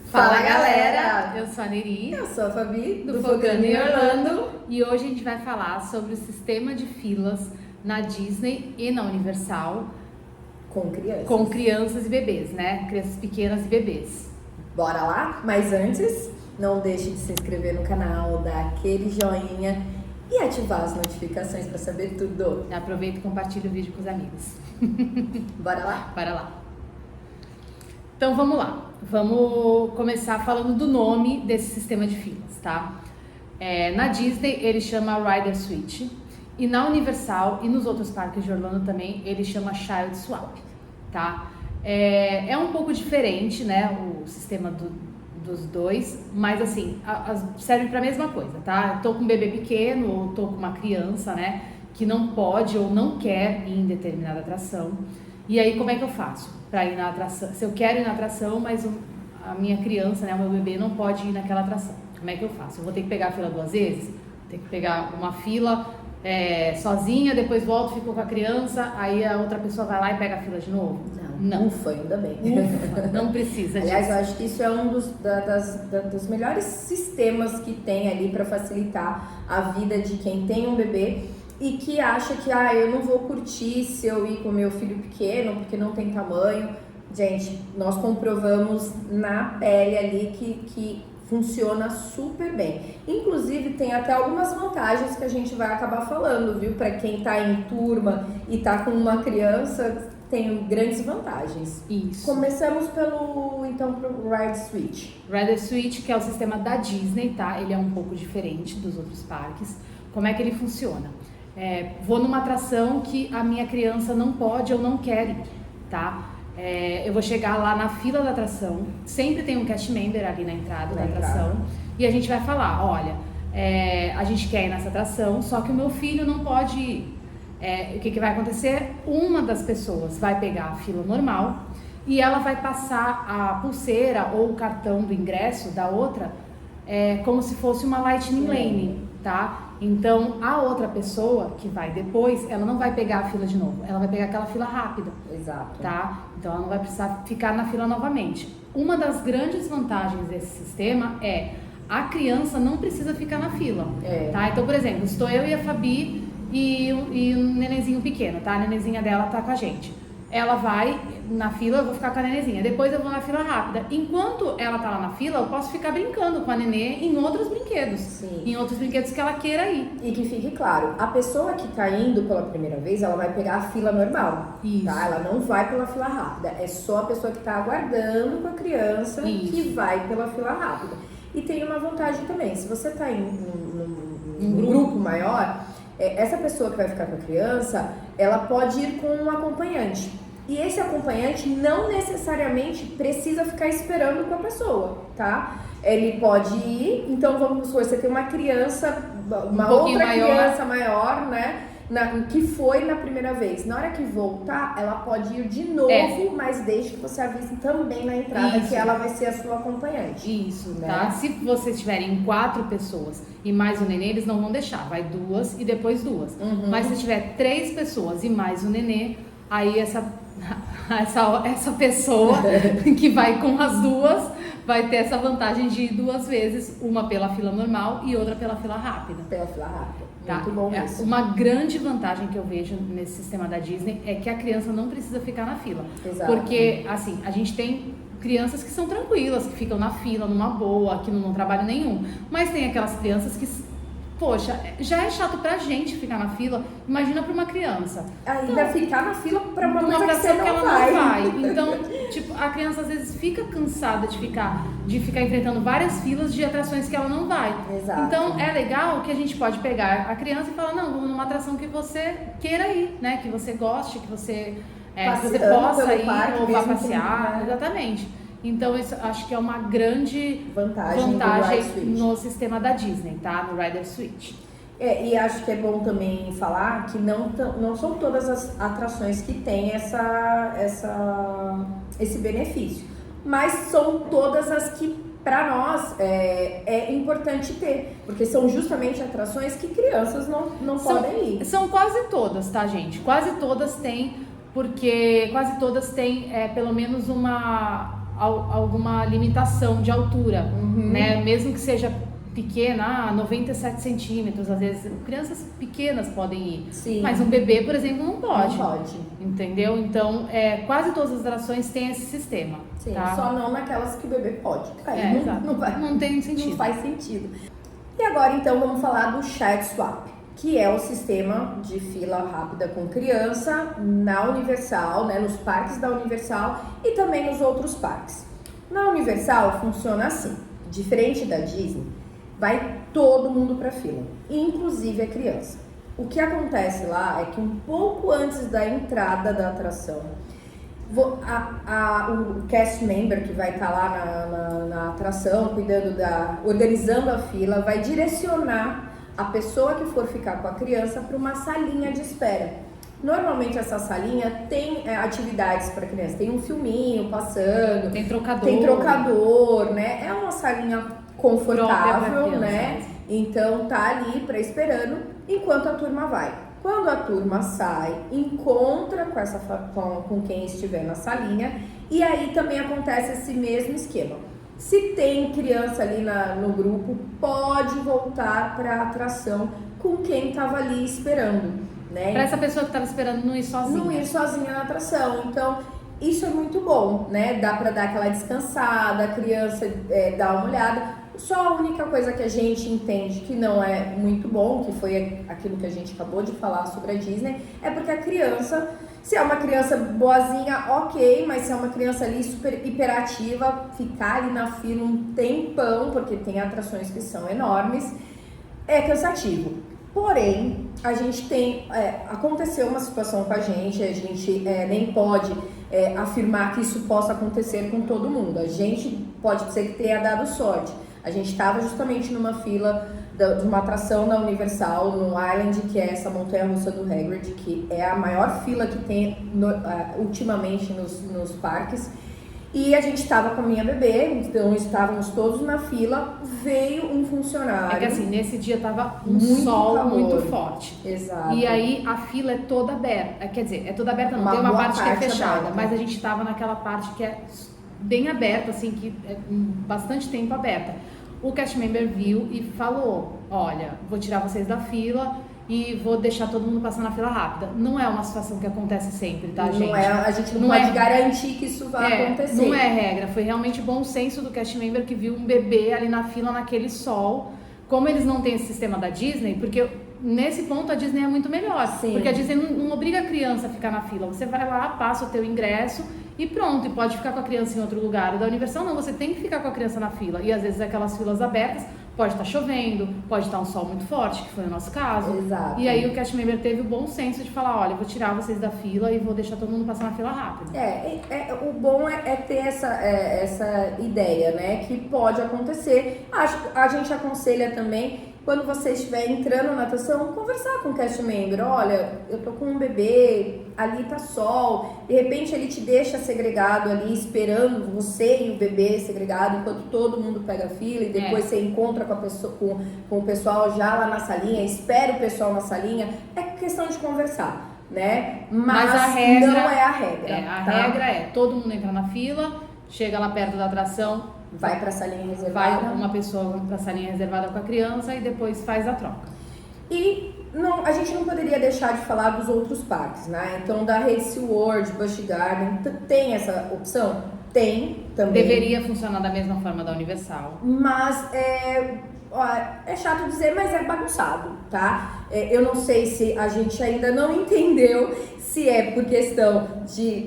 Fala galera, eu sou a Neri, eu sou a Fabi, do Focando em Orlando, e hoje a gente vai falar sobre o sistema de filas na Disney e na Universal com crianças e bebês, né? Crianças pequenas e bebês. Bora lá? Mas antes, não deixe de se inscrever no canal, dar aquele joinha e ativar as notificações para saber tudo. Aproveita e compartilha o vídeo com os amigos. Bora lá? Bora lá. Então vamos lá, vamos começar falando do nome desse sistema de filas, tá? Na Disney ele chama Rider Switch e na Universal e nos outros parques de Orlando também ele chama Child Swap, tá? É um pouco diferente, né, o sistema dos dois, mas assim, serve para a mesma coisa, tá? Eu tô com um bebê pequeno ou tô com uma criança, né, que não pode ou não quer ir em determinada atração. E aí, como é que eu faço para ir na atração? Se eu quero ir na atração, mas a minha criança, né, o meu bebê não pode ir naquela atração. Como é que eu faço? Eu vou ter que pegar a fila 2 vezes? Tem que pegar uma fila sozinha, depois volto, fico com a criança, aí a outra pessoa vai lá e pega a fila de novo? Não. Ufa, ainda bem. Ufa, não precisa disso. Aliás, eu acho que isso é um dos melhores sistemas que tem ali para facilitar a vida de quem tem um bebê e que acha que eu não vou curtir se eu ir com meu filho pequeno porque não tem tamanho. Gente, nós comprovamos na pele ali que funciona super bem. Inclusive tem até algumas vantagens que a gente vai acabar falando, viu? Para quem tá em turma e tá com uma criança, tem grandes vantagens. Isso. Começamos pro Rider Switch. Rider Switch, que é o sistema da Disney, tá? Ele é um pouco diferente dos outros parques. Como é que ele funciona? Vou numa atração que a minha criança não pode ou não quer ir, tá? Eu vou chegar lá na fila da atração, sempre tem um cast member ali na entrada da atração, e a gente vai falar, olha, a gente quer ir nessa atração, só que o meu filho não pode ir. O que vai acontecer? Uma das pessoas vai pegar a fila normal e ela vai passar a pulseira ou o cartão do ingresso da outra como se fosse uma Lightning Lane, tá? Então, a outra pessoa que vai depois, ela não vai pegar a fila de novo, ela vai pegar aquela fila rápida. Exato. Tá? Então, ela não vai precisar ficar na fila novamente. Uma das grandes vantagens desse sistema a criança não precisa ficar na fila. Tá? Então, por exemplo, estou eu e a Fabi e um nenenzinho pequeno, tá? A nenenzinha dela tá com a gente. Ela vai na fila, eu vou ficar com a nenezinha. Depois eu vou na fila rápida. Enquanto ela tá lá na fila, eu posso ficar brincando com a nenê em outros brinquedos. Sim. Em outros brinquedos que ela queira ir. E que fique claro, a pessoa que tá indo pela primeira vez, ela vai pegar a fila normal. Isso. Tá? Ela não vai pela fila rápida. É só a pessoa que tá aguardando com a criança que vai pela fila rápida. E tem uma vantagem também. Se você tá em um grupo maior, essa pessoa que vai ficar com a criança, ela pode ir com um acompanhante. E esse acompanhante não necessariamente precisa ficar esperando com a pessoa, tá? Ele pode ir, então vamos supor, você tem uma criança, uma outra criança maior, né? Que foi na primeira vez. Na hora que voltar, ela pode ir de novo, mas desde que você avise também na entrada que ela vai ser a sua acompanhante. Isso, né? Tá? Se vocês tiverem 4 pessoas e mais o nenê, eles não vão deixar. Vai 2 e depois 2. Mas se tiver 3 pessoas e mais o nenê, aí essa pessoa que vai com as 2 vai ter essa vantagem de ir 2 vezes, uma pela fila normal e outra pela fila rápida. Pela fila rápida. Tá? Muito bom isso. Uma grande vantagem que eu vejo nesse sistema da Disney é que a criança não precisa ficar na fila. Exato. Porque, assim, a gente tem crianças que são tranquilas, que ficam na fila, numa boa, que não trabalham nenhum. Mas tem aquelas crianças que, poxa, já é chato pra gente ficar na fila, imagina pra uma criança. Ainda ficar na fila pra uma coisa que você não vai. vai. Então, tipo, a criança às vezes fica cansada de ficar enfrentando várias filas de atrações que ela não vai. Exato. Então, é legal que a gente pode pegar a criança e falar, não, vamos numa atração que você queira ir, né? Que você goste, que você possa ir ou vá passear. Exatamente. Então, isso acho que é uma grande vantagem no sistema da Disney, tá? No Rider Switch. E acho que é bom também falar que não são todas as atrações que têm esse benefício, mas são todas as que para nós é importante ter, porque são justamente atrações que crianças não podem ir. São quase todas, tá, gente? Quase todas têm porque quase todas têm pelo menos alguma limitação de altura, né? Mesmo que seja pequena, 97 centímetros, às vezes crianças pequenas podem ir. Sim. Mas um bebê, por exemplo, não pode. Não pode. Entendeu? Então, quase todas as atrações têm esse sistema. Sim, tá? só não naquelas que o bebê pode. Não tem sentido. Não faz sentido. E agora, então, vamos falar do Child Swap, que é o sistema de fila rápida com criança na Universal, né, nos parques da Universal e também nos outros parques. Na Universal funciona assim, diferente da Disney, vai todo mundo para fila, inclusive a criança. O que acontece lá é que um pouco antes da entrada da atração, o cast member que vai estar lá na atração, organizando a fila, vai direcionar a pessoa que for ficar com a criança para uma salinha de espera. Normalmente essa salinha tem atividades para criança, tem um filminho passando, tem trocador, né? É uma salinha confortável, né? Então tá ali para esperando enquanto a turma vai. Quando a turma sai, encontra com quem estiver na salinha e aí também acontece esse mesmo esquema. Se tem criança ali no grupo, pode voltar para a atração com quem estava ali esperando, né? Para essa pessoa que estava esperando não ir sozinha. Não ir sozinha na atração. Então, isso é muito bom, né? Dá para dar aquela descansada, a criança dá uma olhada. Só a única coisa que a gente entende que não é muito bom, que foi aquilo que a gente acabou de falar sobre a Disney, é porque a criança, se é uma criança boazinha, ok, mas se é uma criança ali super hiperativa, ficar ali na fila um tempão, porque tem atrações que são enormes, é cansativo. Porém, a gente aconteceu uma situação com a gente nem pode afirmar que isso possa acontecer com todo mundo. A gente pode ser que tenha dado sorte. A gente estava justamente numa fila de uma atração na Universal, no Island, que é essa montanha-russa do Hagrid, que é a maior fila que tem ultimamente nos parques. E a gente estava com a minha bebê, então estávamos todos na fila, veio um funcionário. É que assim, nesse dia tava um muito sol calor. muito forte. Exato. E aí a fila é toda aberta, quer dizer, é toda aberta não, tem uma parte que é fechada, aberta. Mas a gente tava naquela parte que é bem aberta, assim, que é bastante tempo aberta. O cast member viu e falou, olha, vou tirar vocês da fila e vou deixar todo mundo passar na fila rápida. Não é uma situação que acontece sempre, tá, gente? Não é, a gente não pode garantir que isso vai acontecer. Não é regra, foi realmente bom senso do cast member que viu um bebê ali na fila naquele sol. Como eles não têm esse sistema da Disney, porque nesse ponto a Disney é muito melhor. Sim. Porque a Disney não obriga a criança a ficar na fila. Você vai lá, passa o teu ingresso e pronto, e pode ficar com a criança em outro lugar. O da Universal não, você tem que ficar com a criança na fila. E às vezes aquelas filas abertas, pode estar chovendo, pode estar um sol muito forte, que foi o nosso caso. Exato. E aí o cast member teve o bom senso de falar, olha, eu vou tirar vocês da fila e vou deixar todo mundo passar na fila rápida. O bom é ter essa ideia, né, que pode acontecer. A gente aconselha também, quando você estiver entrando na atração, conversar com o cast member. Olha, eu tô com um bebê, ali tá sol, de repente ele te deixa segregado ali, esperando você e o bebê segregado, enquanto todo mundo pega a fila, e depois você encontra com a pessoa, com o pessoal já lá na salinha, espera o pessoal na salinha. É questão de conversar, né? Mas a regra não é a regra. A regra é, todo mundo entra na fila, chega lá perto da atração, vai para a salinha reservada. Vai uma pessoa para a salinha reservada com a criança e depois faz a troca. E a gente não poderia deixar de falar dos outros parques, né? Então, da Rede SeaWorld, Busch Garden, tem essa opção? Tem também. Deveria funcionar da mesma forma da Universal. Mas é chato dizer, mas é bagunçado, tá? Eu não sei se a gente ainda não entendeu se é por questão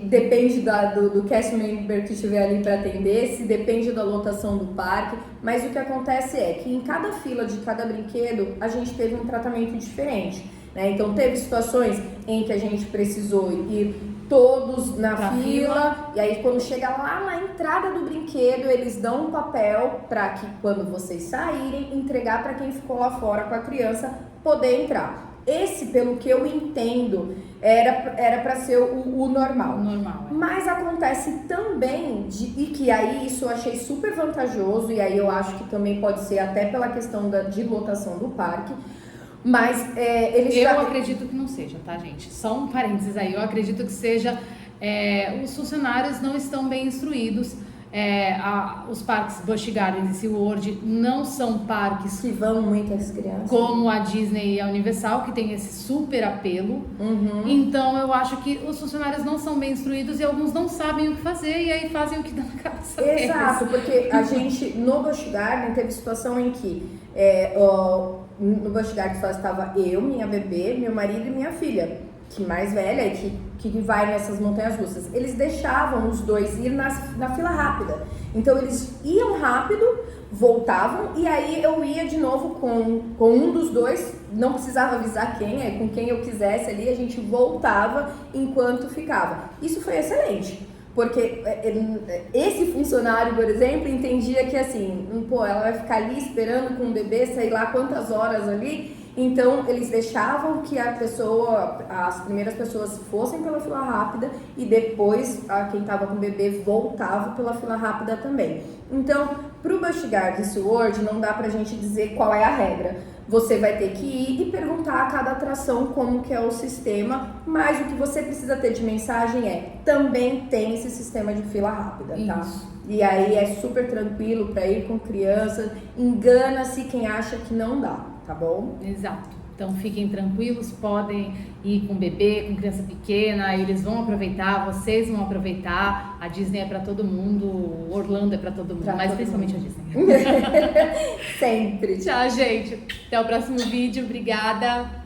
depende do cast member que estiver ali para atender, se depende da lotação do parque, mas o que acontece é que em cada fila de cada brinquedo a gente teve um tratamento diferente, né? Então teve situações em que a gente precisou ir todos na fila, e aí quando chega lá na entrada do brinquedo, eles dão um papel para que quando vocês saírem, entregar para quem ficou lá fora com a criança poder entrar. Esse, pelo que eu entendo, era para ser o normal. Mas acontece também, e que aí isso eu achei super vantajoso, e aí eu acho que também pode ser até pela questão de lotação do parque, Mas eles Eu acredito que não seja, tá, gente? Só um parênteses aí. Eu acredito que seja... os funcionários não estão bem instruídos. Os parques Busch Gardens e SeaWorld não são parques que vão muitas crianças, como a Disney e a Universal, que tem esse super apelo. Então eu acho que os funcionários não são bem instruídos e alguns não sabem o que fazer e aí fazem o que dá na cabeça deles. Exato, porque a gente no Busch Garden teve situação em que no Busch Garden só estava eu, minha bebê, meu marido e minha filha, que mais velha e que vai nessas montanhas russas. Eles deixavam os dois ir na fila rápida. Então eles iam rápido, voltavam e aí eu ia de novo com um dos dois, não precisava avisar quem, com quem eu quisesse ali, a gente voltava enquanto ficava. Isso foi excelente. Porque esse funcionário, por exemplo, entendia que assim, ela vai ficar ali esperando com o bebê, sei lá quantas horas ali. Então, eles deixavam que as primeiras pessoas fossem pela fila rápida e depois quem estava com o bebê voltava pela fila rápida também. Então, pro Busch Gardens e SeaWorld não dá pra gente dizer qual é a regra. Você vai ter que ir e perguntar a cada atração como que é o sistema, mas o que você precisa ter de mensagem também tem esse sistema de fila rápida, tá? Isso. E aí é super tranquilo para ir com criança, engana-se quem acha que não dá, tá bom? Exato. Então fiquem tranquilos, podem ir com bebê, com criança pequena, eles vão aproveitar, vocês vão aproveitar. A Disney é para todo mundo, Orlando é para todo mundo, mas principalmente a Disney. Sempre. Tchau, gente. Até o próximo vídeo. Obrigada.